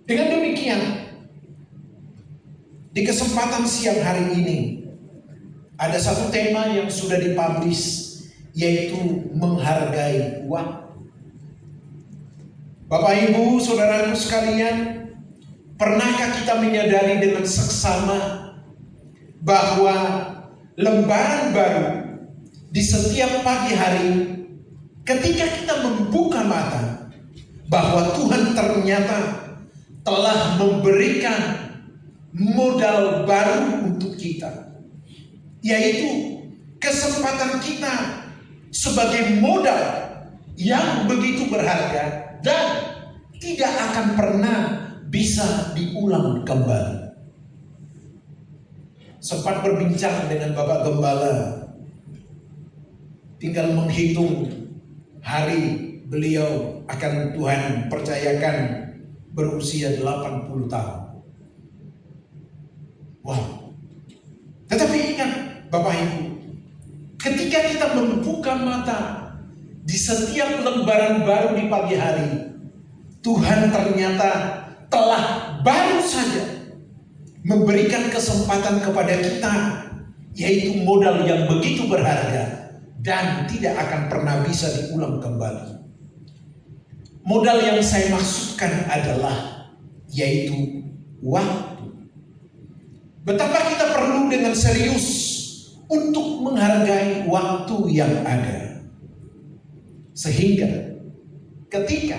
Dengan demikian, di kesempatan siang hari ini ada satu tema yang sudah dipublish, yaitu menghargai waktu. Bapak Ibu, saudaraku sekalian, pernahkah kita menyadari dengan seksama bahwa lembaran baru di setiap pagi hari ketika kita membuka mata, bahwa Tuhan ternyata telah memberikan modal baru untuk kita, yaitu kesempatan kita sebagai modal yang begitu berharga dan tidak akan pernah bisa diulang kembali. Sempat berbincang dengan Bapak Gembala, tinggal menghitung hari beliau akan Tuhan percayakan berusia 80 tahun. Wow. Tetapi ingat Bapak Ibu, ketika kita membuka mata di setiap lembaran baru di pagi hari, Tuhan ternyata telah baru saja memberikan kesempatan kepada kita, yaitu modal yang begitu berharga dan tidak akan pernah bisa diulang kembali. Modal yang saya maksudkan adalah yaitu waktu. Betapa kita perlu dengan serius untuk menghargai waktu yang ada. Sehingga ketika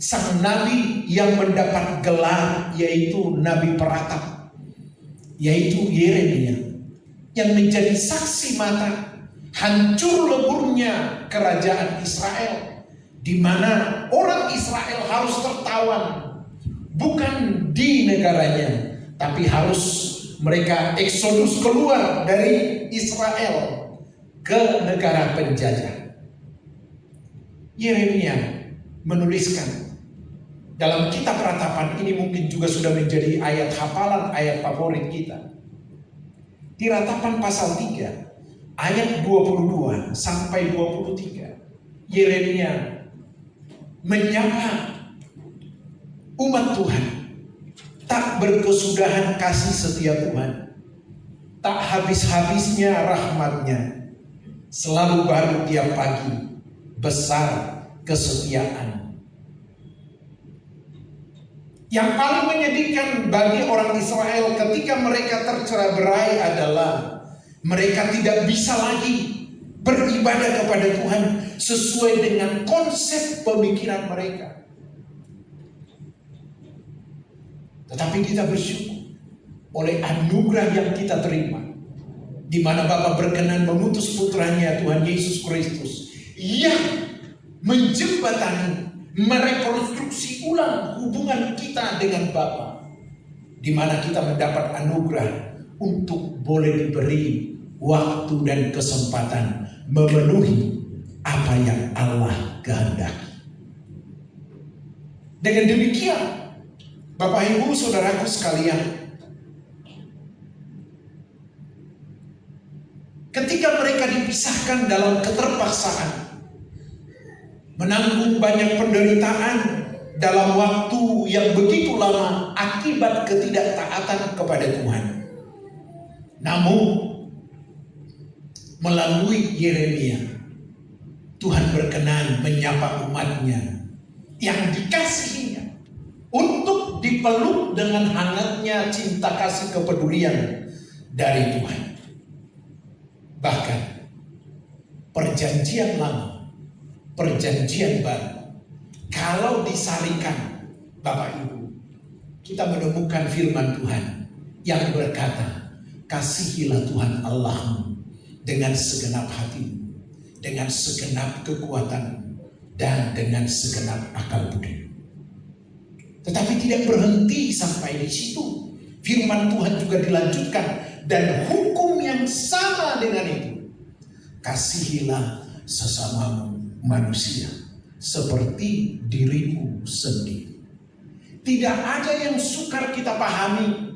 sang nabi yang mendapat gelar yaitu Nabi Peratap, yaitu Yeremia, yang menjadi saksi mata hancur leburnya kerajaan Israel, di mana orang Israel harus tertawan, bukan di negaranya, tapi harus mereka eksodus keluar dari Israel ke negara penjajah. Yeremia menuliskan dalam kitab Ratapan, ini mungkin juga sudah menjadi ayat hafalan, ayat favorit kita. Di Ratapan pasal 3 ayat 22 sampai 23, Yeremia menyapa umat Tuhan, tak berkesudahan kasih setia Tuhan, tak habis-habisnya rahmatnya, selalu baru tiap pagi, besar kesetiaan. Yang paling menyedihkan bagi orang Israel ketika mereka tercerai-berai adalah mereka tidak bisa lagi beribadah kepada Tuhan sesuai dengan konsep pemikiran mereka. Tetapi kita bersyukur oleh anugerah yang kita terima, di mana Bapa berkenan mengutus putranya Tuhan Yesus Kristus yang menjembatani, merekonstruksi ulang hubungan kita dengan Bapa, di mana kita mendapat anugerah untuk boleh diberi waktu dan kesempatan memenuhi apa yang Allah kehendaki. Dengan demikian, Bapak Ibu saudaraku sekalian, ketika mereka dipisahkan dalam keterpaksaan, menanggung banyak penderitaan dalam waktu yang begitu lama akibat ketidaktaatan kepada Tuhan. Namun melalui Yeremia, Tuhan berkenan menyapa umatnya yang dikasihinya untuk dipeluk dengan hangatnya cinta kasih kepedulian dari Tuhan. Bahkan perjanjian lama, perjanjian baru, kalau disarikan Bapak Ibu, kita menemukan firman Tuhan yang berkata, kasihilah Tuhan Allahmu dengan segenap hatimu, dengan segenap kekuatanmu, dan dengan segenap akal budi. Tetapi tidak berhenti sampai di situ. Firman Tuhan juga dilanjutkan, dan hukum yang sama dengan itu, kasihilah sesamamu manusia seperti dirimu sendiri. Tidak ada yang sukar kita pahami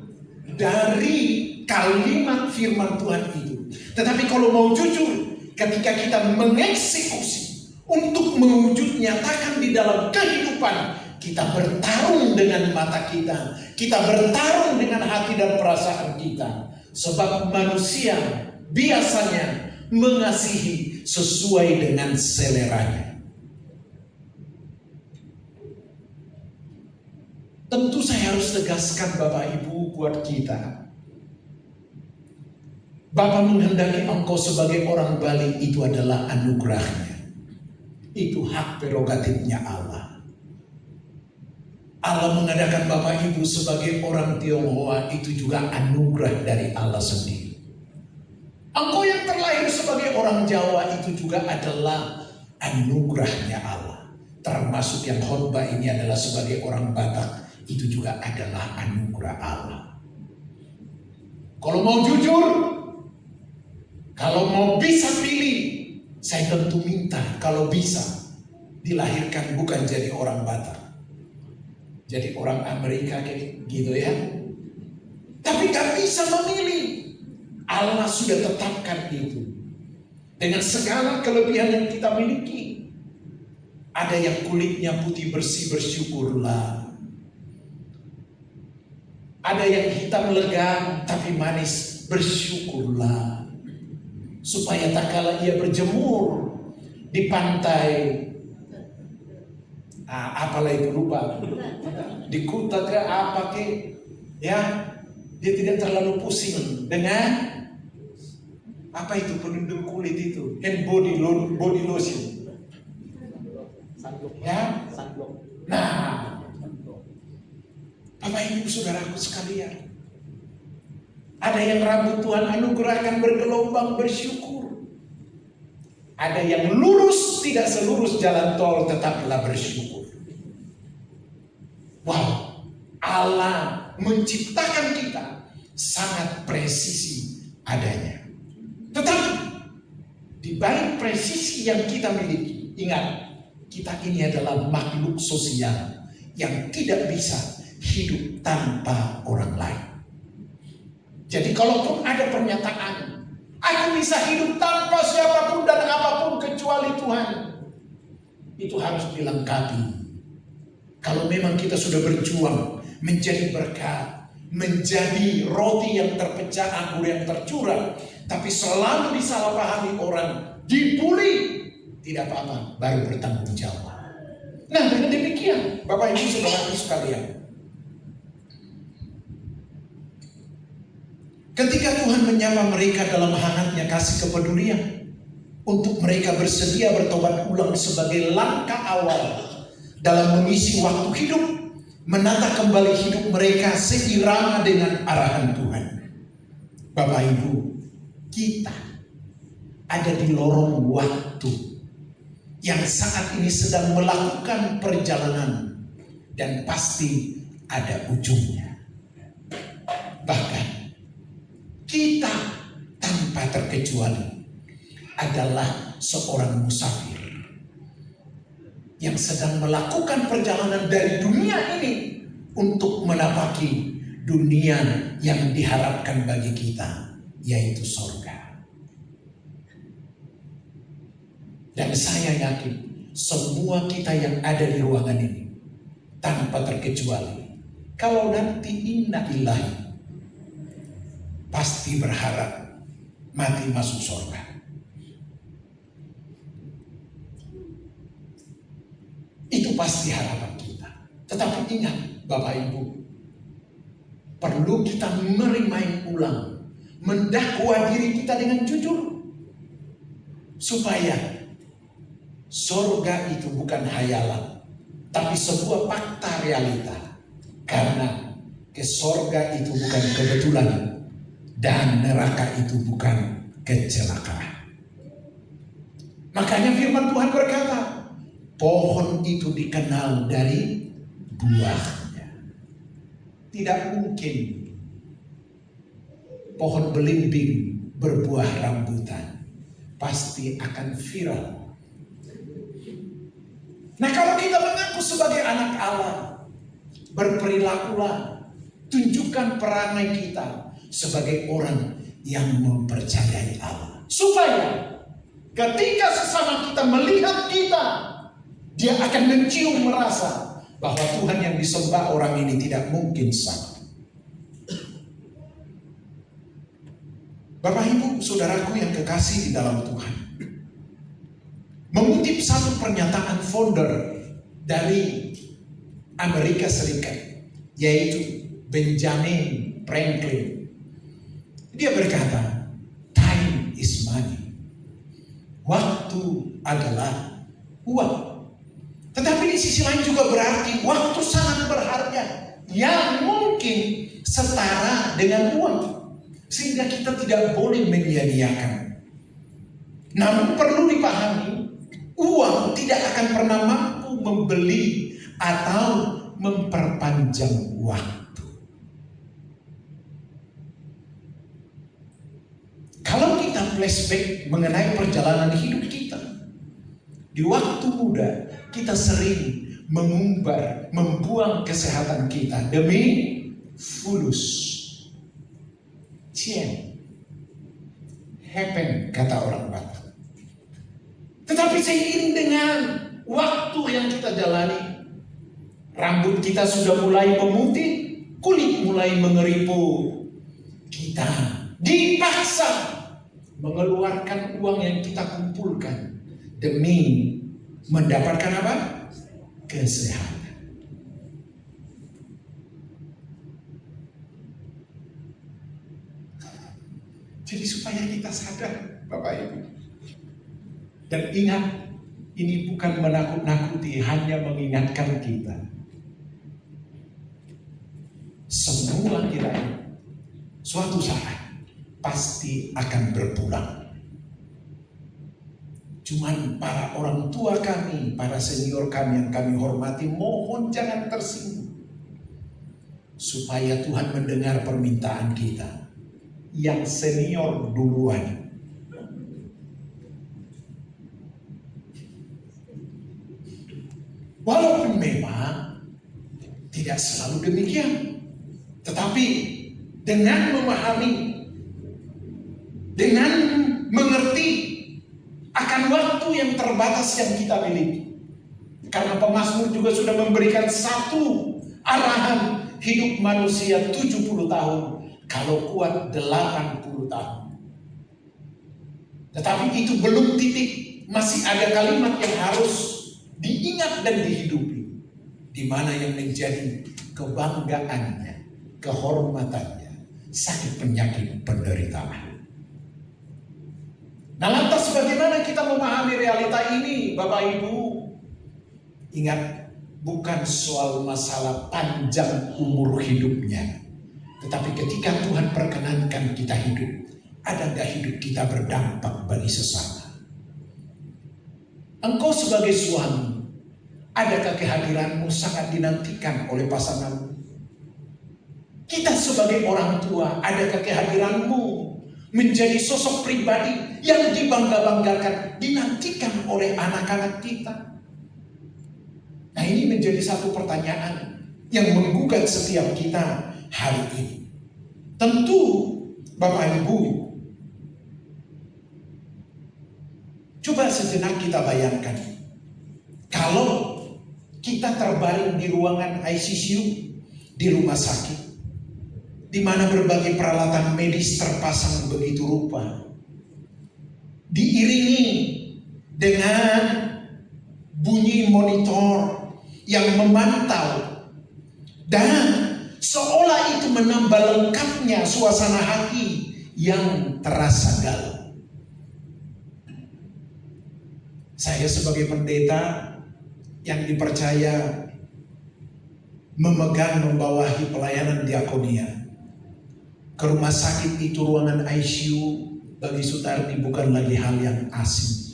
dari kalimat firman Tuhan itu. Tetapi kalau mau jujur, ketika kita mengeksekusi untuk mewujud nyatakan di dalam kehidupan kita bertarung dengan mata kita. Kita bertarung dengan hati dan perasaan kita. Sebab manusia biasanya mengasihi sesuai dengan seleranya. Tentu saya harus tegaskan Bapak Ibu buat kita. Bapa menghendaki engkau sebagai orang Bali itu adalah anugerahnya. Itu hak prerogatifnya Allah. Allah mengadakan Bapak Ibu sebagai orang Tionghoa itu juga anugerah dari Allah sendiri. Engkau yang terlahir sebagai orang Jawa itu juga adalah anugerahnya Allah. Termasuk yang khotbah ini adalah sebagai orang Batak, itu juga adalah anugerah Allah. Kalau mau jujur, kalau mau bisa pilih, saya tentu minta kalau bisa dilahirkan bukan jadi orang Batak, jadi orang Amerika kayak gitu ya. Tapi gak bisa memilih. Allah sudah tetapkan itu. Dengan segala kelebihan yang kita miliki. Ada yang kulitnya putih bersih, bersyukurlah. Ada yang hitam legam tapi manis, bersyukurlah. Supaya tak kala ia berjemur di pantai, apalah itu lupa, di Kuta ke apa ke, ya, dia tidak terlalu pusing dengan apa itu pelindung kulit itu, hand body lotion, ya. Nah, Bapak Ibu Saudaraku sekalian, ada yang rambut Tuhan anugerahkan bergelombang, bersyukur. Ada yang lurus, tidak selurus jalan tol, tetaplah bersyukur. Wow, Allah menciptakan kita sangat presisi adanya. Tetapi di balik presisi yang kita miliki, ingat, kita ini adalah makhluk sosial yang tidak bisa hidup tanpa orang lain. Jadi kalaupun ada pernyataan, aku bisa hidup tanpa siapapun dan apapun kecuali Tuhan, itu harus dilengkapi. Kalau memang kita sudah berjuang menjadi berkat, menjadi roti yang terpecah, anggur yang tercurah, tapi selalu disalahpahami orang, dibully, tidak apa-apa, baru bertanggung jawab. Nah, dengan demikian, Bapak Ibu Saudara sekalian, ketika Tuhan menyapa mereka dalam hangatnya kasih kepedulian, untuk mereka bersedia bertobat ulang sebagai langkah awal dalam mengisi waktu hidup, menata kembali hidup mereka seirama dengan arahan Tuhan. Bapak Ibu, kita ada di lorong waktu yang saat ini sedang melakukan perjalanan dan pasti ada ujungnya. Bahkan kita tanpa terkecuali adalah seorang musafir yang sedang melakukan perjalanan dari dunia ini untuk menapaki dunia yang diharapkan bagi kita, yaitu sorga. Dan saya yakin semua kita yang ada di ruangan ini tanpa terkecuali, kalau nanti inna lillahi, pasti berharap mati masuk sorga. Itu pasti harapan kita. Tetapi ingat Bapak Ibu, perlu kita merimain ulang, mendakwa diri kita dengan jujur, supaya sorga itu bukan hayalan, tapi sebuah fakta realita. Karena ke sorga itu bukan kebetulan, dan neraka itu bukan kecelakaan. Makanya firman Tuhan berkata, pohon itu dikenal dari buahnya. Tidak mungkin pohon belimbing berbuah rambutan. Pasti akan viral. Nah, kalau kita mengaku sebagai anak Allah, berperilakulah, tunjukkan perangai kita sebagai orang yang mempercayai Allah. Supaya ketika sesama kita melihat kita, dia akan mencium merasa bahwa Tuhan yang disembah orang ini tidak mungkin sama. Bapak Ibu saudaraku yang kekasih di dalam Tuhan, mengutip satu pernyataan founder dari Amerika Serikat, yaitu Benjamin Franklin. Dia berkata, time is money. Waktu adalah uang. Tetapi di sisi lain juga berarti waktu sangat berharga, yang mungkin setara dengan uang. Sehingga kita tidak boleh menyia-nyiakan. Namun perlu dipahami, uang tidak akan pernah mampu membeli atau memperpanjang waktu. Kalau kita flashback mengenai perjalanan hidup kita, di waktu muda kita sering membuang kesehatan kita demi fulus. Cien, happen kata orang Batak. Tetapi seiring dengan waktu yang kita jalani, rambut kita sudah mulai memutih, kulit mulai mengeripu. Kita dipaksa mengeluarkan uang yang kita kumpulkan demi mendapatkan apa? Kesehatan. Jadi supaya kita sadar, Bapak Ibu. Dan ingat, ini bukan menakut-nakuti, hanya mengingatkan kita. Semua kita suatu saat pasti akan berpulang. Cuman para orang tua kami, para senior kami yang kami hormati, mohon jangan tersinggung. Supaya Tuhan mendengar permintaan kita. Yang senior duluan. Walaupun memang tidak selalu demikian, tetapi dengan memahami, dengan mengerti akan waktu yang terbatas yang kita miliki. Karena pemazmur juga sudah memberikan satu arahan hidup manusia 70 tahun. Kalau kuat 80 tahun. Tetapi itu belum titik. Masih ada kalimat yang harus diingat dan dihidupi. Di mana yang menjadi kebanggaannya, kehormatannya, sakit penyakit penderitaan. Nah lantas bagaimana kita memahami realita ini Bapak Ibu? Ingat, bukan soal masalah panjang umur hidupnya. Tetapi ketika Tuhan perkenankan kita hidup, adakah hidup kita berdampak bagi sesama? Engkau sebagai suami, adakah kehadiranmu sangat dinantikan oleh pasanganmu? Kita sebagai orang tua, adakah kehadiranmu menjadi sosok pribadi yang dibangga-banggakan, dinantikan oleh anak-anak kita? Nah ini menjadi satu pertanyaan yang menggugat setiap kita hari ini. Tentu Bapak Ibu, coba sejenak kita bayangkan, kalau kita terbaring di ruangan ICU di rumah sakit, di mana berbagai peralatan medis terpasang begitu rupa, diiringi dengan bunyi monitor yang memantau, dan seolah itu menambah lengkapnya suasana hati yang terasa galau. Saya sebagai pendeta yang dipercaya membawahi pelayanan diakonia, ke rumah sakit itu ruangan ICU bagi Sutarni bukan lagi hal yang asing.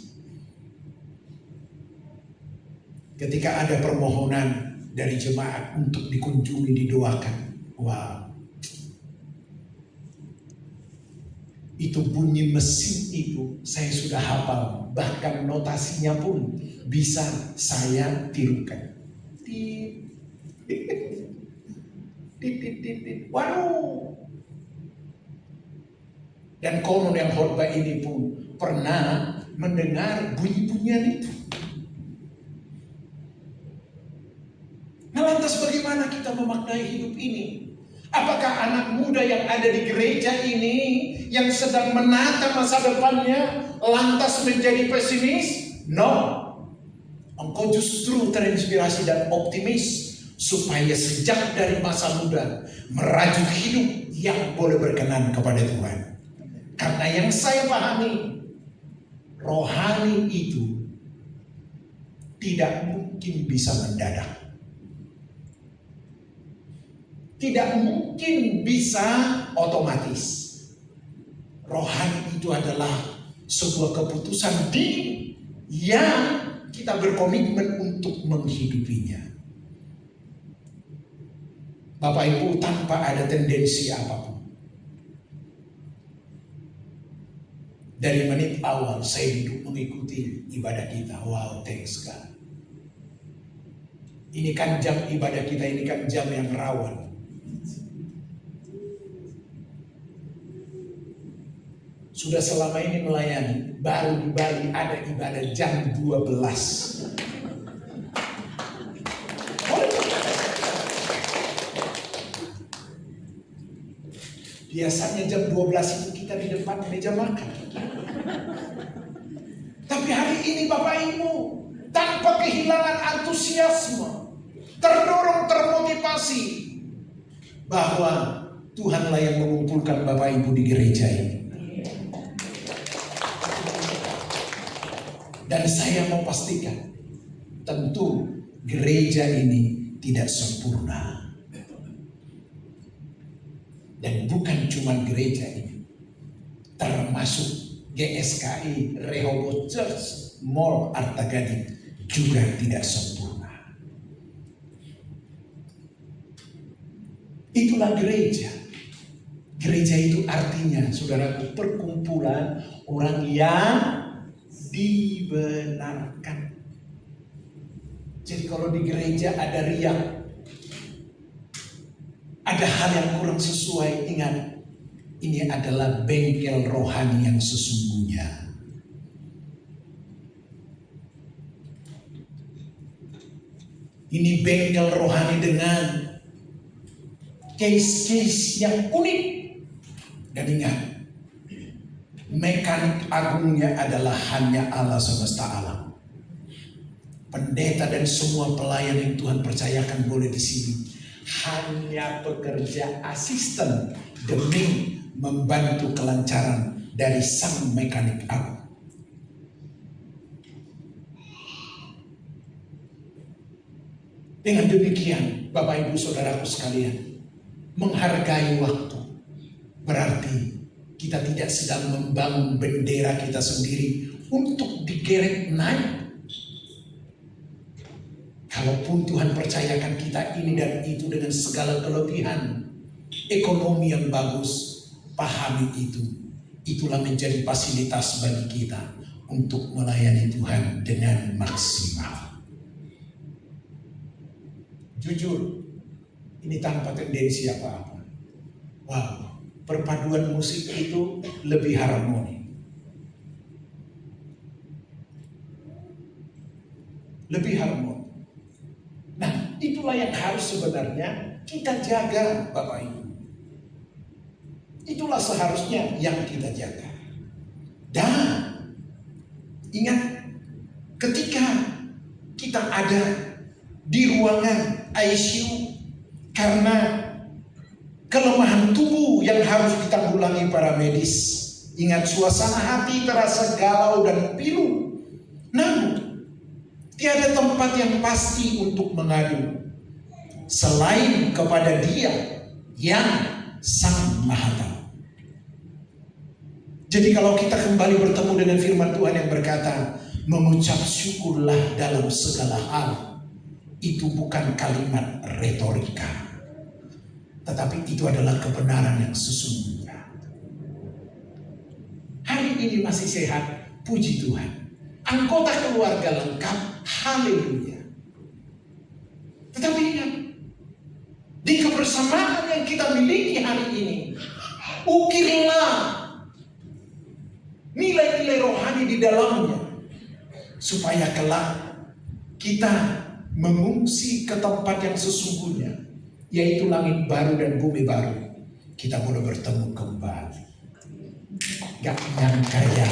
Ketika ada permohonan dari jemaat untuk dikunjungi, didoakan, wow, itu bunyi mesin itu saya sudah hafal, bahkan notasinya pun bisa saya tirukan. Waduh. Dan konon yang khotbah ini pun pernah mendengar bunyi-bunyian itu. Nah memaknai hidup ini? Apakah anak muda yang ada di gereja ini yang sedang menata masa depannya lantas menjadi pesimis? No. Engkau justru terinspirasi dan optimis supaya sejak dari masa muda merajut hidup yang boleh berkenan kepada Tuhan. Karena yang saya pahami, rohani itu tidak mungkin bisa mendadak. Tidak mungkin bisa otomatis. Rohani itu adalah sebuah keputusan diri yang kita berkomitmen untuk menghidupinya. Bapak Ibu, tanpa ada tendensi apapun. Dari menit awal saya duduk mengikuti ibadah kita. Wow, thanks God. Ini kan jam ibadah kita, ini kan jam yang rawan. Sudah selama ini melayani, baru di Bali ada ibadah jam 12. Biasanya jam 12 itu kita di depan meja makan. Tapi hari ini Bapak Ibu, tanpa kehilangan antusiasme, terdorong, termotivasi, bahwa Tuhanlah yang mengumpulkan Bapak Ibu di gereja ini. Dan saya mau pastikan, tentu gereja ini tidak sempurna. Dan bukan cuma gereja ini, termasuk GSKI, Rehoboth Church, Mall Arta Gading juga tidak sempurna. Itulah gereja. Gereja itu artinya, saudaraku, perkumpulan orang yang dibenarkan. Jadi kalau di gereja ada riak, ada hal yang kurang sesuai, ingat, ini adalah bengkel rohani yang sesungguhnya. Ini bengkel rohani dengan case-case yang unik. Dan ingat, mekanik agungnya adalah hanya Allah semesta alam. Pendeta dan semua pelayan yang Tuhan percayakan boleh di sini hanya pekerja asisten demi membantu kelancaran dari sang mekanik agung. Dengan demikian, Bapak Ibu Saudaraku sekalian, menghargai waktu berarti kita tidak sedang membangun bendera kita sendiri untuk digeret naik. Kalaupun Tuhan percayakan kita ini dan itu dengan segala kelebihan, ekonomi yang bagus, pahami itu. Itulah menjadi fasilitas bagi kita untuk melayani Tuhan dengan maksimal. Jujur, ini tanpa tendensi apa-apa. Wow. Perpaduan musik itu lebih harmoni. Lebih harmoni. Nah, itulah yang harus sebenarnya kita jaga, Bapak Ibu. Itulah seharusnya yang kita jaga. Dan ingat, ketika kita ada di ruangan ICU karena kelemahan tubuh yang harus ditanggulangi para medis. Ingat, suasana hati terasa galau dan pilu. Namun, tiada tempat yang pasti untuk mengadu selain kepada Dia yang Sang Maha Tahu. Jadi kalau kita kembali bertemu dengan firman Tuhan yang berkata, mengucap syukurlah dalam segala hal, itu bukan kalimat retorika, tetapi itu adalah kebenaran yang sesungguhnya. Hari ini masih sehat, puji Tuhan. Anggota keluarga lengkap, haleluya. Tetapi ingat, di kebersamaan yang kita miliki hari ini, ukirlah nilai-nilai rohani di dalamnya, supaya kelak kita mengungsi ke tempat yang sesungguhnya, yaitu langit baru dan bumi baru, kita boleh bertemu kembali. Gak nyangka ya,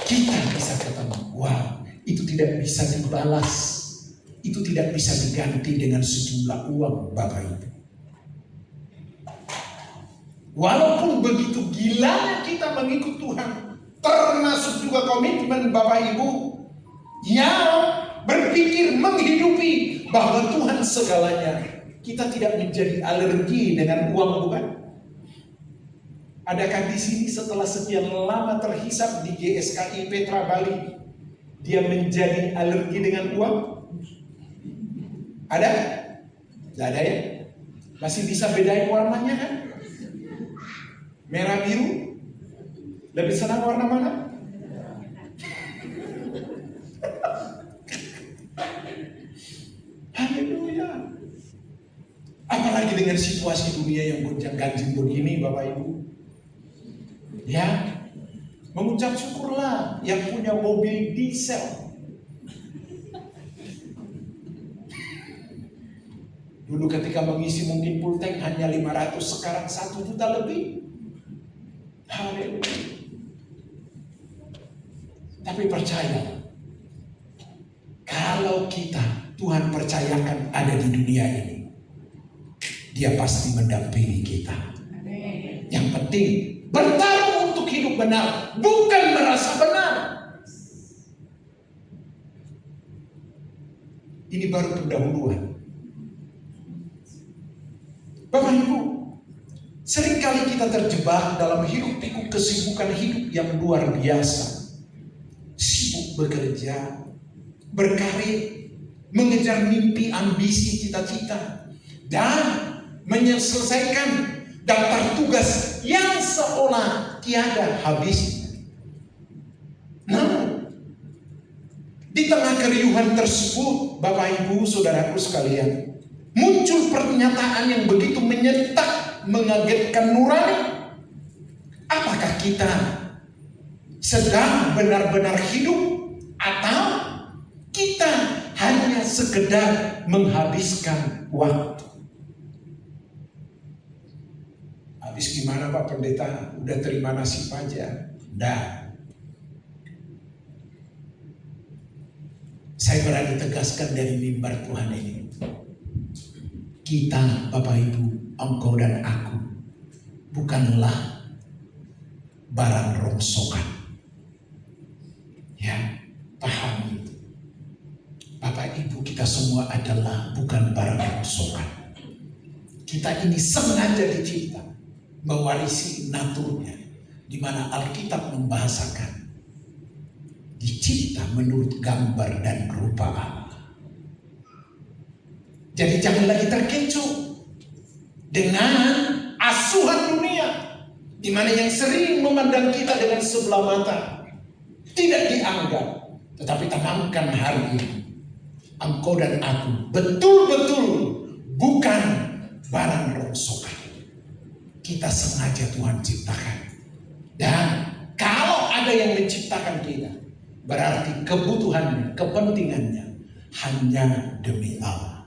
kita bisa ketemu. Wow, itu tidak bisa dibalas, itu tidak bisa diganti dengan sejumlah uang, Bapak Ibu. Walaupun begitu gilanya kita mengikut Tuhan, termasuk juga komitmen Bapak Ibu yang berpikir menghidupi bahwa Tuhan segalanya, kita tidak menjadi alergi dengan uang, bukan? Adakah di sini setelah sekian lama terhisap di GSKI Petra Bali, dia menjadi alergi dengan uang? Ada? Tidak ada ya? Masih bisa bedain warnanya kan? Merah biru? Lebih senang warna mana? Haleluya. Apalagi dengan situasi dunia yang gonjang-ganjing begini, Bapak Ibu. Ya, mengucap syukurlah yang punya mobil diesel. Dulu ketika mengisi mungkin full tank hanya 500, sekarang 1 juta lebih. Haleluya. Tapi percaya, kalau kita Tuhan percayakan ada di dunia ini, Dia pasti mendampingi kita. Yang penting bertarung untuk hidup benar, bukan merasa benar. Ini baru pendahuluan. Bapak Ibu, seringkali kita terjebak dalam hidup pikuk kesibukan hidup yang luar biasa. Sibuk bekerja, berkarir, mengejar mimpi, ambisi, cita-cita, dan menyelesaikan daftar tugas yang seolah tiada habisnya. Namun, di tengah keriuhan tersebut, Bapak Ibu, saudaraku sekalian, muncul pernyataan yang begitu menyentak, mengagetkan nurani. Apakah kita sedang benar-benar hidup atau kita hanya sekedar menghabiskan waktu? Habis gimana Pak Pendeta? Udah terima nasib aja? Nah, saya berani tegaskan dari mimbar Tuhan ini, kita, Bapak Ibu, engkau dan aku, bukanlah barang rongsokan. Ya, paham itu. Bapak Ibu, kita semua adalah bukan barang rongsokan. Kita ini sengaja dicipta mewarisi naturnya, di mana Alkitab membahasakan dicipta menurut gambar dan rupa Allah. Jadi jangan lagi terkecoh dengan asuhan dunia, di mana yang sering memandang kita dengan sebelah mata, tidak dianggap. Tetapi tanamkan hari ini, engkau dan aku betul-betul bukan barang rongsokan. Kita sengaja Tuhan ciptakan. Dan kalau ada yang menciptakan kita, berarti kebutuhannya, kepentingannya hanya demi Allah.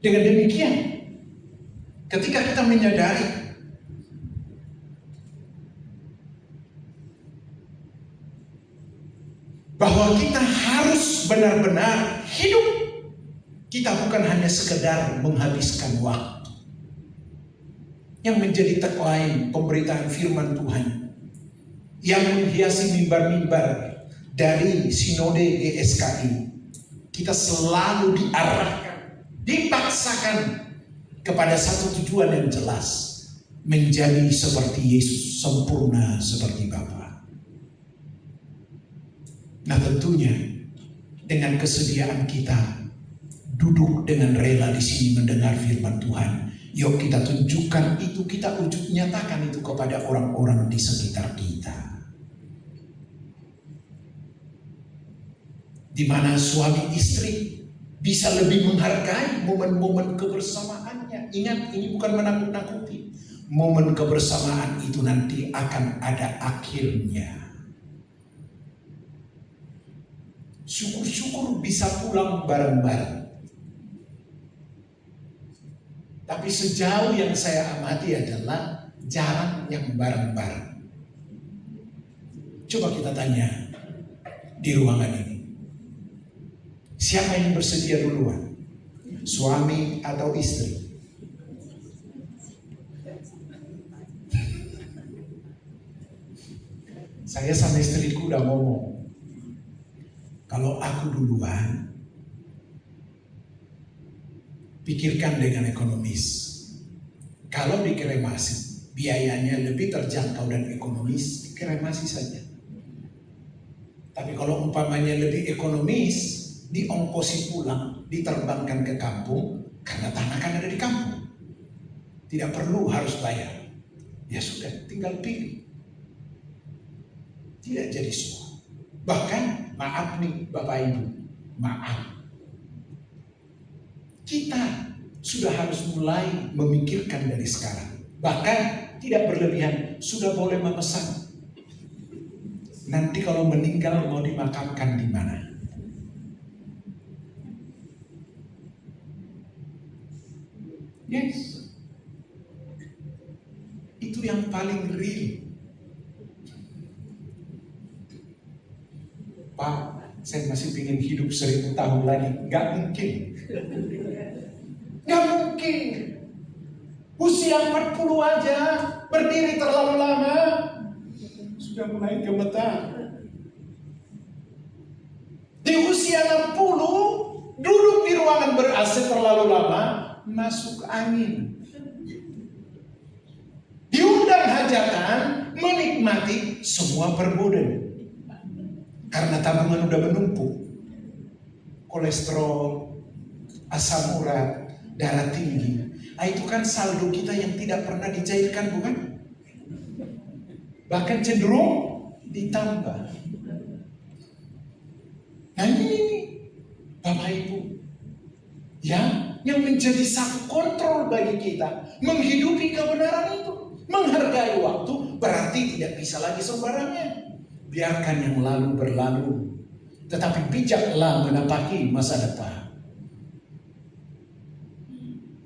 Dengan demikian, ketika kita menyadari bahwa kita harus benar-benar hidup, kita bukan hanya sekedar menghabiskan waktu. Yang menjadi tagline pemberitaan firman Tuhan yang menghiasi mimbar-mimbar dari Sinode GSKI, kita selalu diarahkan, dipaksakan kepada satu tujuan yang jelas, menjadi seperti Yesus, sempurna seperti Bapa. Nah, tentunya dengan kesediaan kita duduk dengan rela di sini mendengar firman Tuhan, yuk kita tunjukkan itu, kita wujud nyatakan itu kepada orang-orang di sekitar kita. Di mana suami istri bisa lebih menghargai momen-momen kebersamaannya. Ingat, ini bukan menakut-nakuti. Momen kebersamaan itu nanti akan ada akhirnya. syukur-syukur bisa pulang bareng-bareng. Tapi sejauh yang saya amati adalah jarang yang bareng-bareng. Coba kita tanya di ruangan ini. Siapa yang bersedia duluan? Suami atau istri? Saya sama istriku udah ngomong. Kalau aku duluan, pikirkan dengan ekonomis. Kalau dikremasi, biayanya lebih terjangkau dan ekonomis, dikremasi saja. Tapi kalau umpamanya lebih ekonomis, diongkosi pulang, diterbangkan ke kampung, karena tanah kan ada di kampung. Tidak perlu harus bayar. Ya sudah, tinggal pilih. Tidak jadi semua. Bahkan, maaf nih Bapak Ibu, maaf. Kita sudah harus mulai memikirkan dari sekarang. Bahkan tidak berlebihan, sudah boleh memesan. Nanti kalau meninggal mau dimakamkan di mana? Yes. Itu yang paling real. Pak, saya masih ingin hidup 1000 tahun lagi. Gak mungkin. Gak mungkin. Usia 40 aja, berdiri terlalu lama, sudah mulai gemetar. Di usia 60, duduk di ruangan ber-AC terlalu lama, masuk angin. Diundang hajatan, menikmati semua perboden. Karena tabungan udah menumpuk. Kolesterol, asam urat, darah tinggi. Nah, itu kan saldo kita yang tidak pernah dicairkan, bukan? Bahkan cenderung ditambah. Nah ini Bapak Ibu, ya, yang menjadi satu kontrol bagi kita, menghidupi kebenaran itu. Menghargai waktu berarti tidak bisa lagi sembarangan. Biarkan yang lalu berlalu, tetapi bijaklah menapaki masa depan.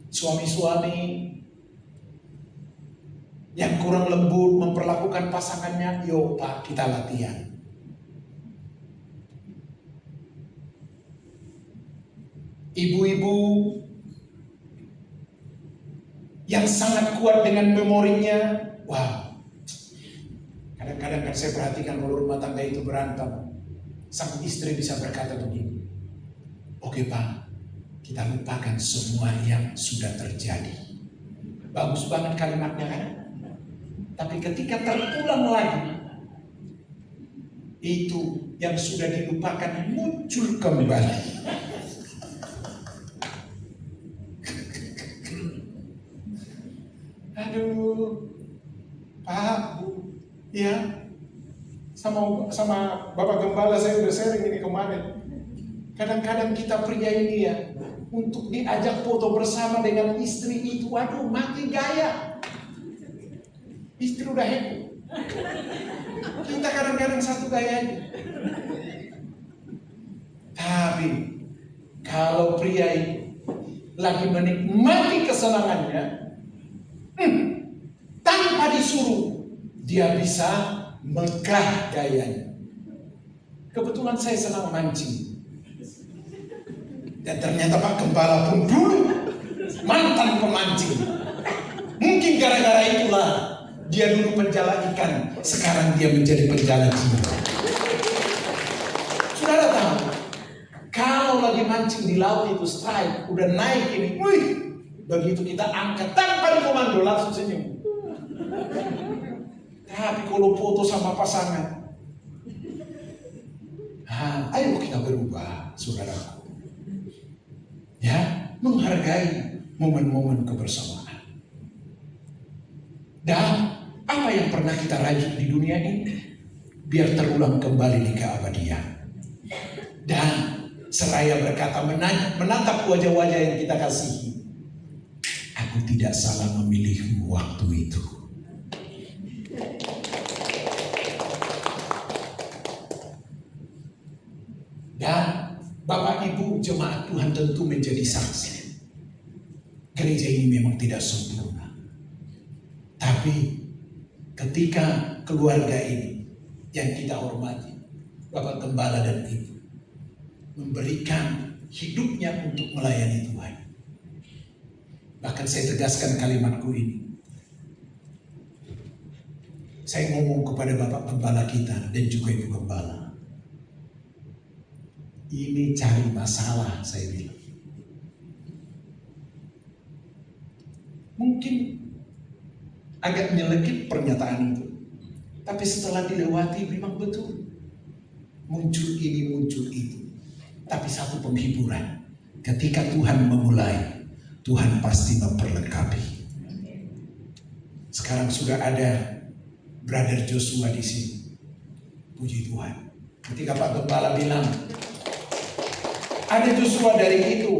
Suami-suami yang kurang lembut memperlakukan pasangannya, yuk Pak, kita latihan. Ibu-ibu yang sangat kuat dengan memorinya, wow. Kadang-kadang kan saya perhatikan kalau rumah tangga itu berantem, sang istri bisa berkata begini, oke Pak, kita lupakan semua yang sudah terjadi. Bagus banget kalimatnya kan? Tapi ketika terulang lagi, itu yang sudah dilupakan muncul kembali. Aduh, Pak, Bu, ya, sama Bapak Gembala saya udah sharing ini kemarin. Kadang-kadang kita pria ini ya, untuk diajak foto bersama dengan istri itu, waduh, mati gaya. Istri udah happy. Kita kadang-kadang satu gaya aja. Tapi kalau pria itu lagi menikmati kesenangannya, tanpa disuruh, dia bisa megah gayanya. Kebetulan saya senang mancing. Dan ternyata Pak Gembala pun dulu mantan pemancing. Mungkin gara-gara itulah dia dulu penjala ikan, sekarang dia menjadi penjala jiwa. Saudara tahu, kalau lagi mancing di laut itu strike, udah naik ini, wih, begitu kita angkat tanpa dikomando langsung senyum. Tapi kalau foto sama pasangan, ayo kita berubah, saudara. Ya, menghargai momen-momen kebersamaan. Dan apa yang pernah kita rajut di dunia ini, biar terulang kembali di keabadian. Dan seraya berkata menatap wajah-wajah yang kita kasihi, aku tidak salah memilihmu waktu itu. Dan jemaat Tuhan tentu menjadi saksi. Gereja ini memang tidak sempurna. Tapi ketika keluarga ini yang kita hormati, Bapak Gembala dan Ibu, memberikan hidupnya untuk melayani Tuhan. Bahkan saya tegaskan kalimatku ini. Saya ngomong kepada Bapak Gembala kita dan juga Ibu Gembala. Ini cari masalah, saya bilang. Mungkin agak nyelekit pernyataan itu. Tapi setelah dilewati memang betul. Muncul ini, muncul itu. Tapi satu penghiburan. Ketika Tuhan memulai, Tuhan pasti memperlengkapi. Sekarang sudah ada Brother Joshua di sini. Puji Tuhan. Ketika Pak Gembala bilang, ada Joshua dari itu,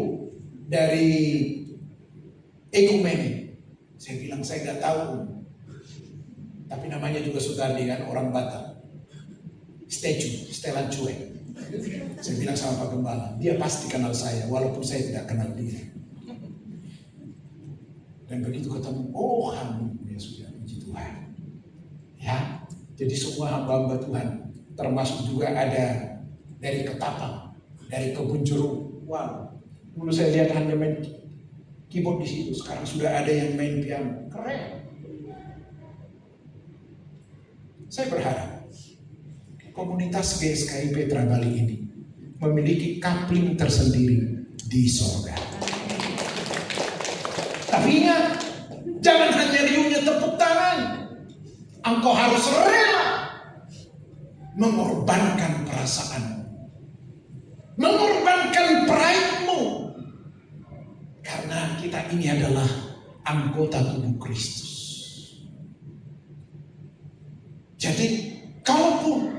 dari Ekumene. Saya bilang saya nggak tahu. Tapi namanya juga Sutardi kan, orang Batak. Setelan cuek. Saya bilang sama Pak Gembala, dia pasti kenal saya, walaupun saya tidak kenal dia. Dan begitu ketemu, oh kamu, ya sudah, puji Tuhan. Ya, jadi semua hamba-hamba Tuhan, termasuk juga ada dari Ketapang, dari Kebun Jeruk. Wow, dulu saya lihat hanya main keyboard di situ, sekarang sudah ada yang main piano, keren. Saya berharap komunitas GSKI Petra Bali ini memiliki kapling tersendiri di sorga. Tapi ingat, jangan hanya riuhnya tepuk tangan. Engkau harus rela mengorbankan perasaanmu, mengorbankan pride-mu. Karena kita ini adalah anggota tubuh Kristus. Jadi, kalaupun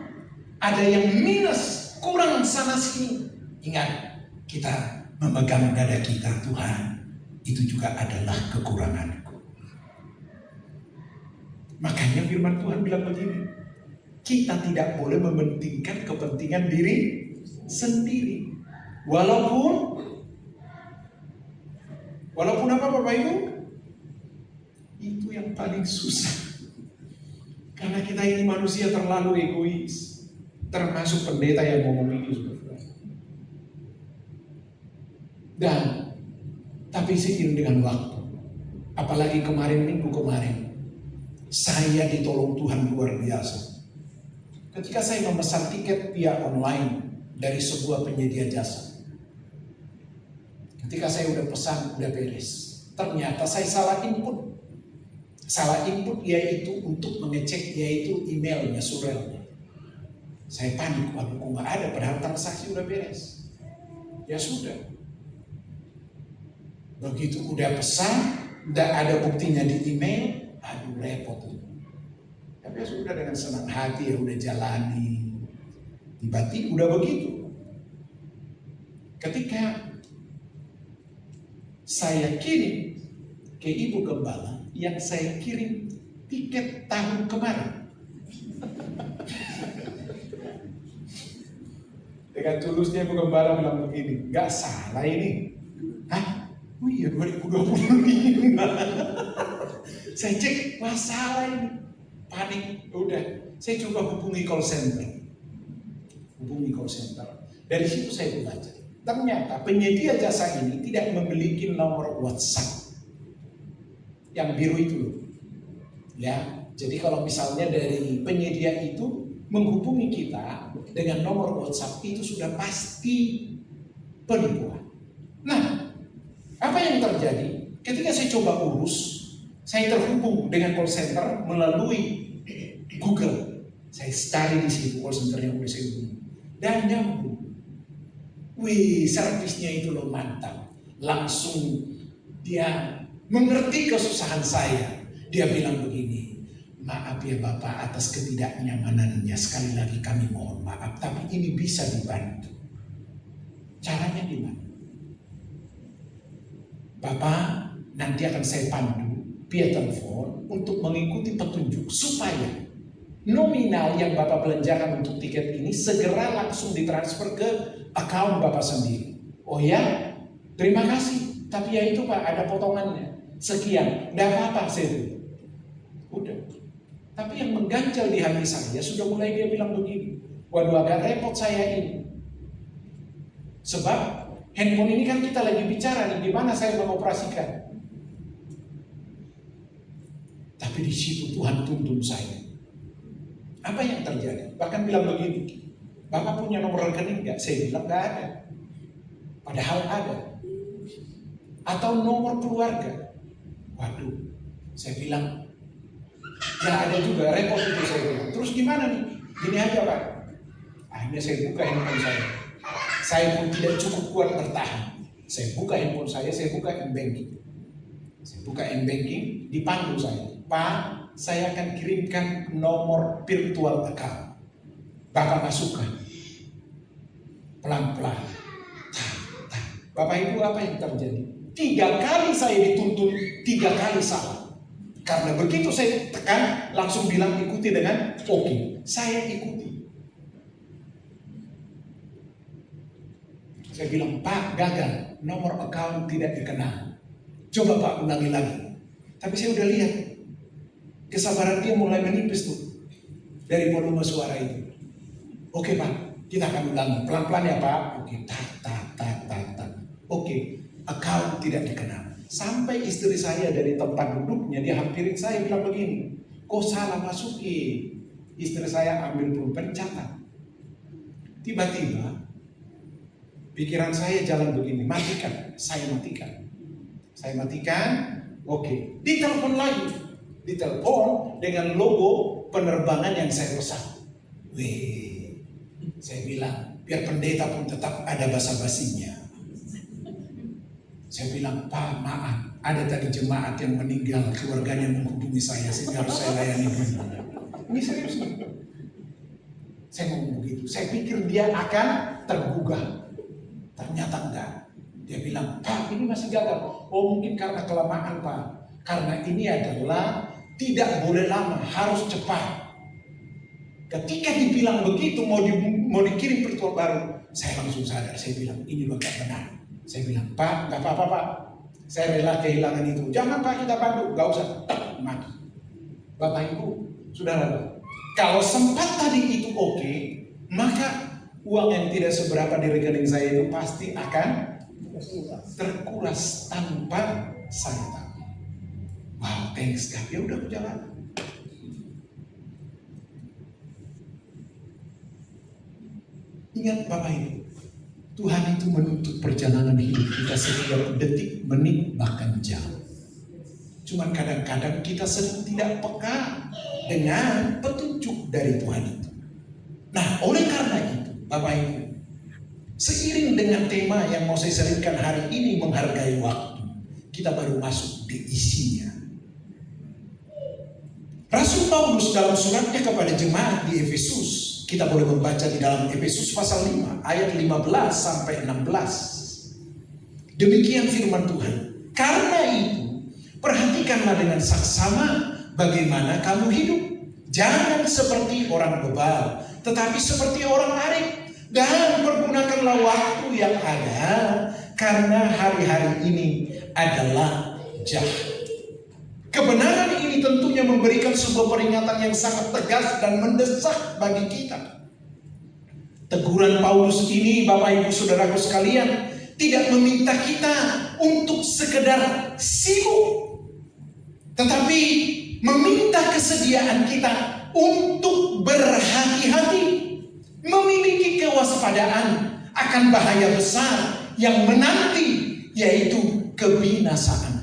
ada yang minus, kurang sana sini, ingat, kita memegang dada kita, Tuhan, itu juga adalah kekuranganku. Makanya firman Tuhan bilang begini, kita tidak boleh mementingkan kepentingan diri sendiri. Walaupun apa Bapak Ibu? Itu yang paling susah. Karena kita ini manusia terlalu egois. Termasuk pendeta yang ngomong ini juga. Dan tapi seiring dengan waktu, apalagi minggu kemarin, saya ditolong Tuhan luar biasa. Ketika saya memesan tiket via online dari sebuah penyedia jasa, ketika saya udah pesan, udah beres, ternyata saya salah input. Salah input yaitu untuk mengecek yaitu emailnya, surelnya. Saya panik, waduh kok nggak ada, padahal transaksi udah beres. Ya sudah. Begitu udah pesan, udah ada buktinya di email, aduh repot tuh. Tapi ya sudah, dengan senang hati ya udah jalani. Tiba-tiba udah begitu. Ketika saya kirim ke Ibu Gembala, yang saya kirim tiket tahun kemarin. Dengan tulusnya Ibu Gembala bilang begini, gak salah ini. Hah? Oh iya 2025. Saya cek, wah salah ini. Panik, udah. Saya coba hubungi call center. Dari situ saya belajar. Ternyata penyedia jasa ini tidak memiliki nomor WhatsApp. Yang biru itu loh. Ya, jadi kalau misalnya dari penyedia itu menghubungi kita dengan nomor WhatsApp, itu sudah pasti penipuan. Nah, apa yang terjadi? Ketika saya coba urus, saya terhubung dengan call center melalui Google. Saya cari di situ call center yang boleh saya hubungi. Dan nyambung. Wih, servisnya itu loh mantap. Langsung dia mengerti kesusahan saya. Dia bilang begini, maaf ya Bapak atas ketidaknyamanannya. Sekali lagi kami mohon maaf, tapi ini bisa dibantu. Caranya gimana? Bapak nanti akan saya pandu via telepon untuk mengikuti petunjuk supaya nominal yang Bapak belanjakan untuk tiket ini segera langsung ditransfer ke akun Bapak sendiri. Oh ya, terima kasih. Tapi ya itu Pak, ada potongannya. Sekian, tidak apa-apa saya. Udah. Tapi yang mengganjal di hati saya, sudah mulai dia bilang begini. Waduh, agak repot saya ini. Sebab handphone ini kan kita lagi bicara nih, gimana saya mengoperasikan. Tapi di situ Tuhan tuntun saya. Apa yang terjadi? Bahkan bilang begini, Bapak punya nomor rekening nggak? Saya bilang nggak ada. Padahal ada. Atau nomor keluarga. Waduh, saya bilang nggak ada juga, repot itu saya bilang. Terus gimana nih? Gini aja Pak. Akhirnya saya buka handphone saya. Saya pun tidak cukup kuat bertahan. Saya buka handphone saya buka M-Banking. Saya buka M-Banking, dipandu saya. Pak, saya akan kirimkan nomor virtual account. Bapak masukkan. Pelan-pelan. Bapak Ibu, apa yang terjadi? 3 kali saya dituntun, 3 kali salah. Karena begitu saya tekan, langsung bilang ikuti dengan oke. Saya ikuti. Saya bilang, Pak, gagal. Nomor account tidak dikenal. Coba Pak, ulangi lagi. Tapi saya udah lihat. Kesabaran dia mulai menipis tuh. Dari volume suara itu. Oke Pak, kita akan ulangi. Pelan-pelan ya Pak. Oke, tak. Oke, account tidak dikenal. Sampai istri saya dari tempat duduknya, dia hampirin saya bilang begini. Kok salah masukin? Istri saya ambil pulpen catat. Tiba-tiba pikiran saya jalan begini, matikan, saya matikan, oke, ditelepon lagi, ditelepon dengan logo penerbangan yang saya pesan. Wih, saya bilang, biar pendeta pun tetap ada basa-basinya. Saya bilang, Pak, maaf, ada tadi jemaat yang meninggal, keluarganya menghubungi saya, sehingga harus saya layani dulu. Ini serius. Saya ngomong begitu, saya pikir dia akan tergugah. Ternyata enggak. Dia bilang, Pak, ini masih gagal. Oh, mungkin karena kelamaan Pak. Karena ini adalah tidak boleh lama, harus cepat. Ketika dibilang begitu, mau dikirim virtual baru, saya langsung sadar. Saya bilang, ini bukan benar. Saya bilang, Pak, nggak apa-apa Pak. Saya rela kehilangan itu. Jangan Pak, kita bantu. Nggak usah. Mati. Bapak Ibu, saudara, kalau sempat tadi itu oke, maka uang yang tidak seberapa di rekening saya itu pasti akan terkuras tanpa saya tahu. Wow, thanks God. Ya udah berjalan. Ingat Bapak Ibu, Tuhan itu menuntut perjalanan hidup kita setiap detik, menit, bahkan jam. Cuman kadang-kadang kita sering tidak peka dengan petunjuk dari Tuhan itu. Nah, oleh karena itu, Bapak Ibu, seiring dengan tema yang mau saya selipkan hari ini, menghargai waktu, kita baru masuk di isinya. Rasul Paulus dalam suratnya kepada jemaat di Efesus, kita boleh membaca di dalam Efesus pasal 5 ayat 15 sampai 16. Demikian firman Tuhan. Karena itu, perhatikanlah dengan saksama bagaimana kamu hidup. Jangan seperti orang bebal, tetapi seperti orang arif. Dan pergunakanlah waktu yang ada, karena hari-hari ini adalah jahat. Kebenaran ini tentunya memberikan sebuah peringatan yang sangat tegas dan mendesak bagi kita. Teguran Paulus ini, Bapak Ibu Saudaraku sekalian, tidak meminta kita untuk sekedar sibuk, tetapi meminta kesediaan kita untuk berhati-hati, memiliki kewaspadaan akan bahaya besar yang menanti, yaitu kebinasaan.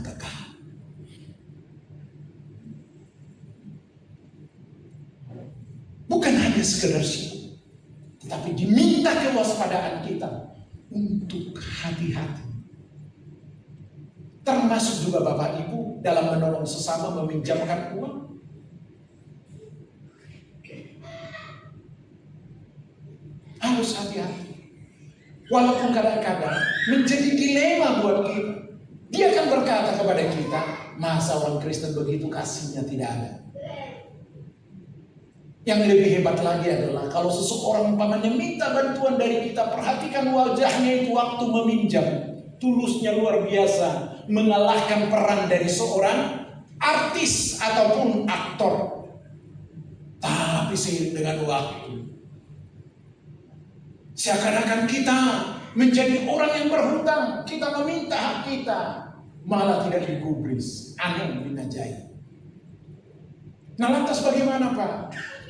Bukan hanya sekedar sibuk, tetapi diminta kewaspadaan kita untuk hati-hati. Termasuk juga Bapak Ibu dalam menolong sesama, meminjamkan uang. Harus hati-hati. Walaupun kadang-kadang menjadi dilema buat kita. Dia akan berkata kepada kita, masa orang Kristen begitu kasihnya tidak ada. Yang lebih hebat lagi adalah kalau seseorang umpamanya minta bantuan dari kita, perhatikan wajahnya itu waktu meminjam. Tulusnya luar biasa, mengalahkan peran dari seorang artis ataupun aktor. Tapi seiring dengan waktu, seakan-akan kita menjadi orang yang berhutang. Kita meminta hak kita, malah tidak digubris. Aneh binajai. Nah lantas bagaimana Pak?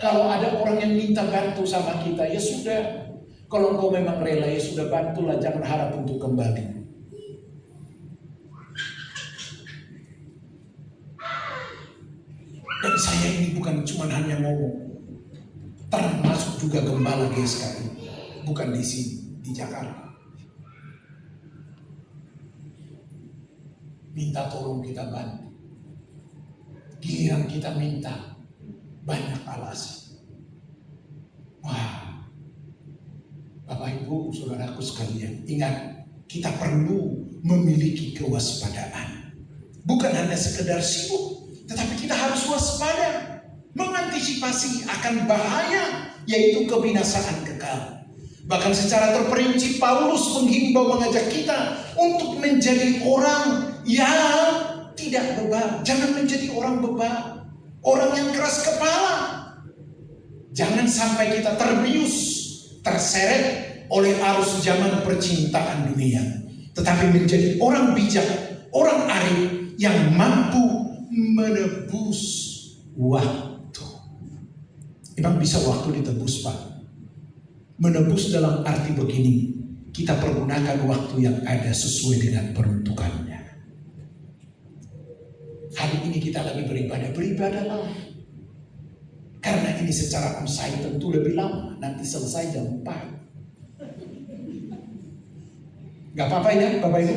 Kalau ada orang yang minta bantu sama kita, ya sudah. Kalau engkau memang rela, ya sudah, bantulah, jangan harap untuk kembali. Dan saya ini bukan cuma hanya ngomong, termasuk juga gembala GSKI, bukan di sini, di Jakarta. Minta tolong kita bantu. Giliran kita minta, banyak alasan. Wah, Bapak Ibu, saudaraku sekalian, ingat, kita perlu memiliki kewaspadaan. Bukan hanya sekedar sibuk, tetapi kita harus waspada, mengantisipasi akan bahaya, yaitu kebinasaan kekal. Bahkan secara terperinci Paulus menghimbau, mengajak kita untuk menjadi orang yang tidak bebal. Jangan menjadi orang bebal, orang yang keras kepala. Jangan sampai kita terbius, terseret oleh arus zaman percintaan dunia, tetapi menjadi orang bijak, orang arif yang mampu menebus waktu. Emang bisa waktu ditebus, Pak? Menebus dalam arti begini, kita pergunakan waktu yang ada sesuai dengan peruntukannya. Hari ini kita lagi beribadahlah. Karena ini secara onsite tentu lebih lama, nanti selesai jam 4. Gak apa-apa ya Bapak Ibu?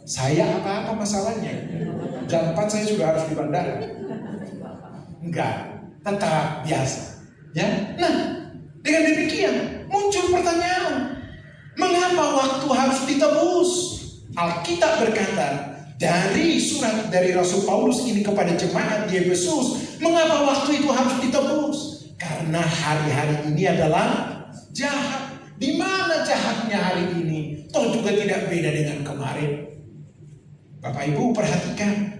Saya apa-apa masalahnya? Jam 4 saya sudah harus di bandara. Enggak, tetap biasa. Ya, nah dengan demikian muncul pertanyaan, mengapa waktu harus ditebus? Alkitab berkata dari surat dari Rasul Paulus ini kepada jemaat di Efesus, mengapa waktu itu harus ditebus? Karena hari-hari ini adalah jahat. Di mana jahatnya hari ini? Toh juga tidak beda dengan kemarin. Bapak Ibu perhatikan,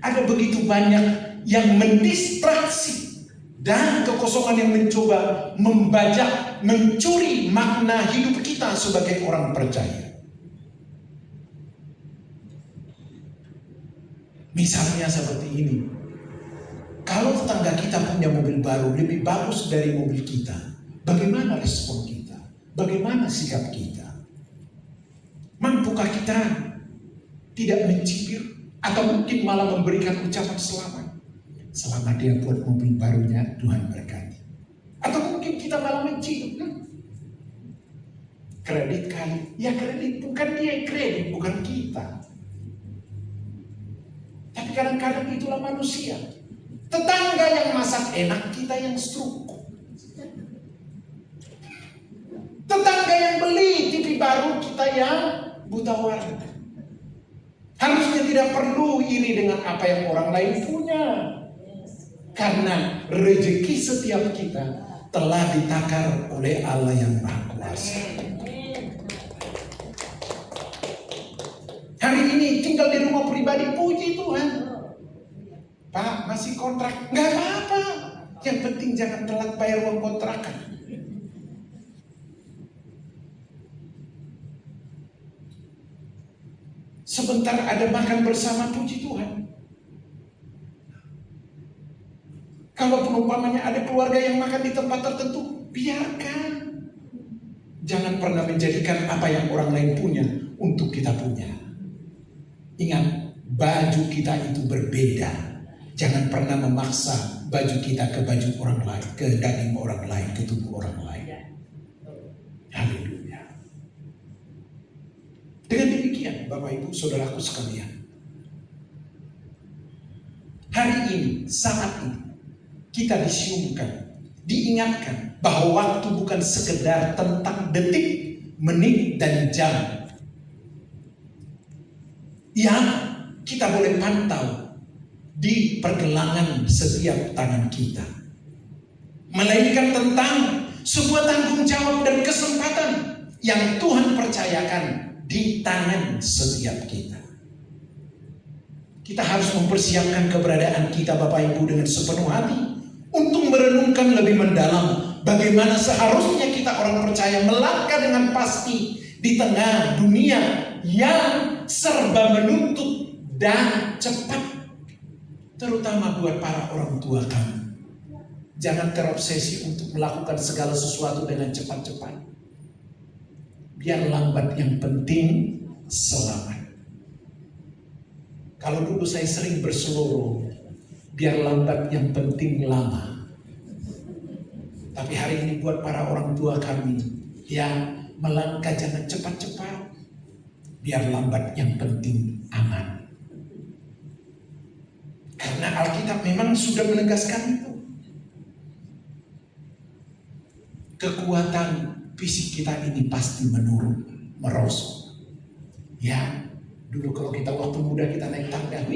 ada begitu banyak yang mendistraksi dan kekosongan yang mencoba membajak, mencuri makna hidup kita sebagai orang percaya. Misalnya seperti ini, kalau tetangga kita punya mobil baru lebih bagus dari mobil kita, bagaimana respon kita? Bagaimana sikap kita? Mampukah kita tidak mencibir atau mungkin malah memberikan ucapan selamat? Selamat dia buat mobil barunya, Tuhan berkati. Atau mungkin kita malah mencibir, kredit kali, ya kredit, bukan dia yang kredit, bukan kita. Tapi kadang-kadang itulah manusia. Tetangga yang masak enak, kita yang stroke. Tetangga yang beli TV baru, kita yang buta warna. Harusnya tidak perlu iri dengan apa yang orang lain punya. Karena rezeki setiap kita telah ditakar oleh Allah yang Maha Kuasa. Hari ini tinggal di rumah pribadi, puji Tuhan. Pak, masih kontrak? Nggak apa-apa. Yang penting jangan telat bayar uang kontrakan. Sebentar ada makan bersama, puji Tuhan. Kalau umpamanya ada keluarga yang makan di tempat tertentu, biarkan. Jangan pernah menjadikan apa yang orang lain punya untuk kita punya. Ingat, baju kita itu berbeda. Jangan pernah memaksa baju kita ke baju orang lain, ke daging orang lain, ke tubuh orang lain. Haleluya. Dengan demikian, Bapak Ibu, saudaraku sekalian, hari ini, saat ini, kita disiumkan, diingatkan bahwa waktu bukan sekedar tentang detik, menit, dan jam yang kita boleh pantau di pergelangan setiap tangan kita. melainkan tentang sebuah tanggung jawab dan kesempatan yang Tuhan percayakan di tangan setiap kita. Kita harus mempersiapkan keberadaan kita Bapak Ibu dengan sepenuh hati untuk merenungkan lebih mendalam bagaimana seharusnya kita orang percaya melangkah dengan pasti di tengah dunia yang serba menuntut dan cepat, terutama buat para orang tua kami. Jangan terobsesi untuk melakukan segala sesuatu dengan cepat-cepat. Biar lambat, yang penting selamat. Kalau dulu saya sering berseloroh, biar lambat yang penting lama. Tapi hari ini buat para orang tua kami yang melangkah jangan cepat-cepat, biar lambat yang penting aman. Karena Alkitab memang sudah menegaskan itu. Kekuatan fisik kita ini pasti menurun, merosot. Ya, dulu kalau kita waktu muda kita naik tangga,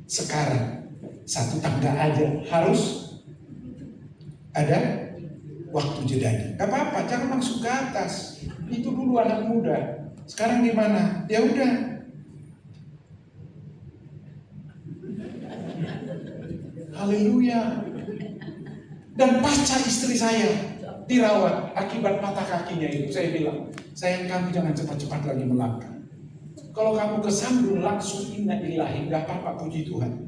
sekarang satu tangga aja harus ada waktu jedanya. Gak apa-apa, jangan langsung ke atas. Itu dulu anak muda. Sekarang gimana? Ya udah. Haleluya. Dan pasca istri saya dirawat akibat patah kakinya itu, saya bilang, sayang kamu jangan cepat-cepat lagi melangkah. Kalau kamu kesandung langsung inna ilahi, gak apa-apa, puji Tuhan.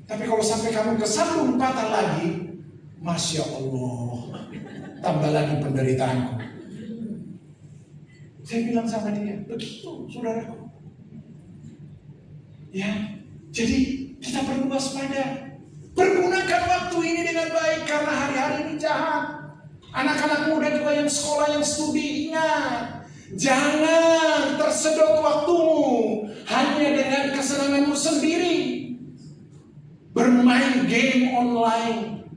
Tapi kalau sampai kamu kesandung patah lagi, Masya Allah, tambah lagi penderitaanku. Saya bilang sama dia, begitu saudaraku. Ya, jadi kita perlu waspada. Pergunakan waktu ini dengan baik karena hari-hari ini jahat. Anak-anak muda juga yang sekolah, yang studi, ingat. Jangan tersedot waktumu hanya dengan kesenanganmu sendiri. Bermain game online,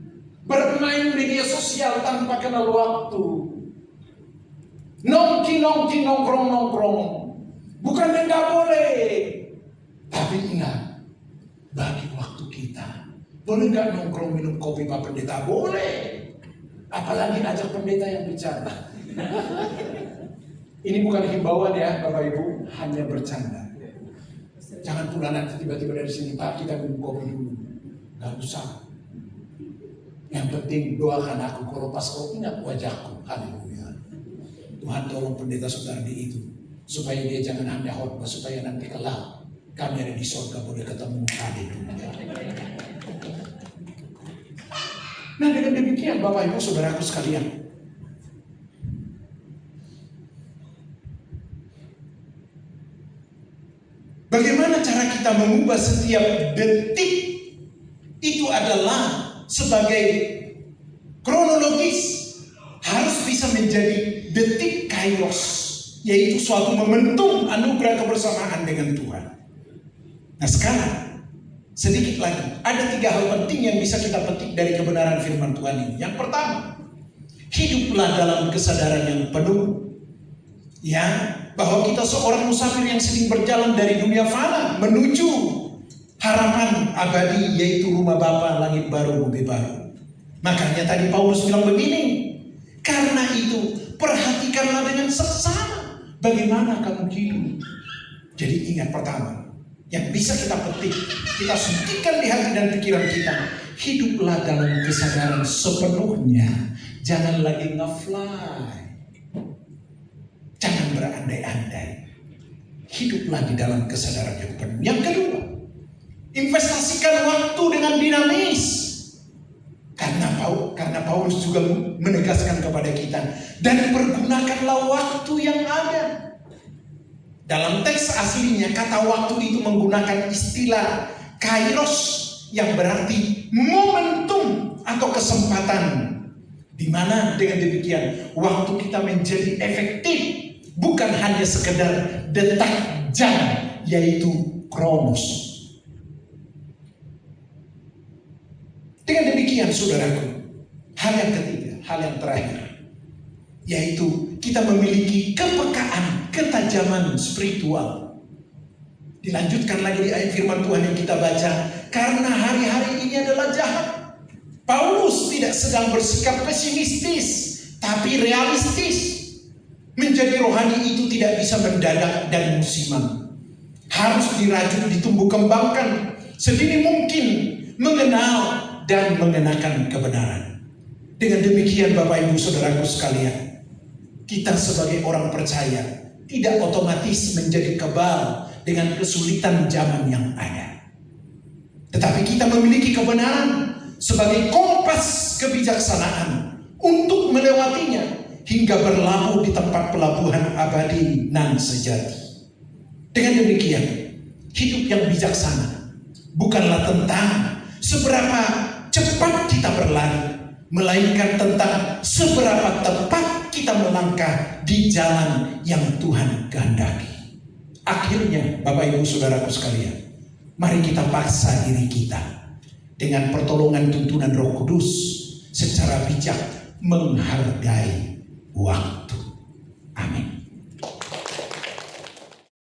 bermain media sosial tanpa kenal waktu. Nongki-nongki, nongkrong-nongkrong. Bukan enggak boleh. Tapi ingat, bagi waktu kita. Boleh nggak nongkrong minum kopi Pak Pendeta? Boleh. Apalagi ajak pendeta yang bicara. Ini bukan himbauan ya Bapak Ibu, hanya bercanda. Jangan pula nanti tiba-tiba dari sini, Pak kita minum kopi dulu. Gak usah. Yang penting doakan aku, kalau pas kau ingat wajahku. Haleluya. Tuhan tolong pendeta Sutardi itu, supaya dia jangan hanya khotbah, supaya nanti kelak kami ada di surga boleh ketemu. Haleluya. Nah dengan demikian Bapak Ibu Saudaraku sekalian, bagaimana cara kita mengubah setiap detik itu adalah sebagai kronologis, harus bisa menjadi detik kairos, yaitu suatu momentum anugerah kebersamaan dengan Tuhan. Nah sekarang sedikit lagi, ada 3 hal penting yang bisa kita petik dari kebenaran firman Tuhan ini. Yang pertama, hiduplah dalam kesadaran yang penuh, ya, bahwa kita seorang musafir yang sedang berjalan dari dunia fana menuju harapan abadi, yaitu rumah Bapa, langit baru, bumi baru. Makanya tadi Paulus bilang begini, karena itu perhatikanlah dengan seksama bagaimana kamu hidup. Jadi ingat, pertama yang bisa kita petik, kita suntikan di hati dan pikiran kita, hiduplah dalam kesadaran sepenuhnya. Jangan lagi nge-fly, jangan berandai-andai. Hiduplah di dalam kesadaran yang penuh. Yang kedua, investasikan waktu dengan dinamis. Karena Paulus juga menegaskan kepada kita, dan pergunakanlah waktu yang ada. Dalam teks aslinya kata waktu itu menggunakan istilah kairos yang berarti momentum atau kesempatan, di mana dengan demikian waktu kita menjadi efektif, bukan hanya sekedar detak jam, yaitu kronos. Dengan demikian saudaraku, hal yang ketiga, hal yang terakhir, yaitu kita memiliki kepekaan, ketajaman spiritual. Dilanjutkan lagi di ayat firman Tuhan yang kita baca, karena hari-hari ini adalah jahat. Paulus tidak sedang bersikap pesimistis, tapi realistis. Menjadi rohani itu tidak bisa mendadak dan musiman. Harus dirajut, ditumbuh kembangkan sedini mungkin, mengenal dan mengenakan kebenaran. Dengan demikian Bapak Ibu Saudaraku sekalian, kita sebagai orang percaya tidak otomatis menjadi kebal dengan kesulitan zaman yang ada. Tetapi kita memiliki kebenaran sebagai kompas kebijaksanaan untuk melewatinya hingga berlabuh di tempat pelabuhan abadi nan sejati. Dengan demikian, hidup yang bijaksana bukanlah tentang seberapa cepat kita berlari, melainkan tentang seberapa tepat kita melangkah di jalan yang Tuhan kehendaki. Akhirnya, Bapak Ibu Saudaraku sekalian, mari kita paksa diri kita dengan pertolongan tuntunan Roh Kudus secara bijak menghargai waktu.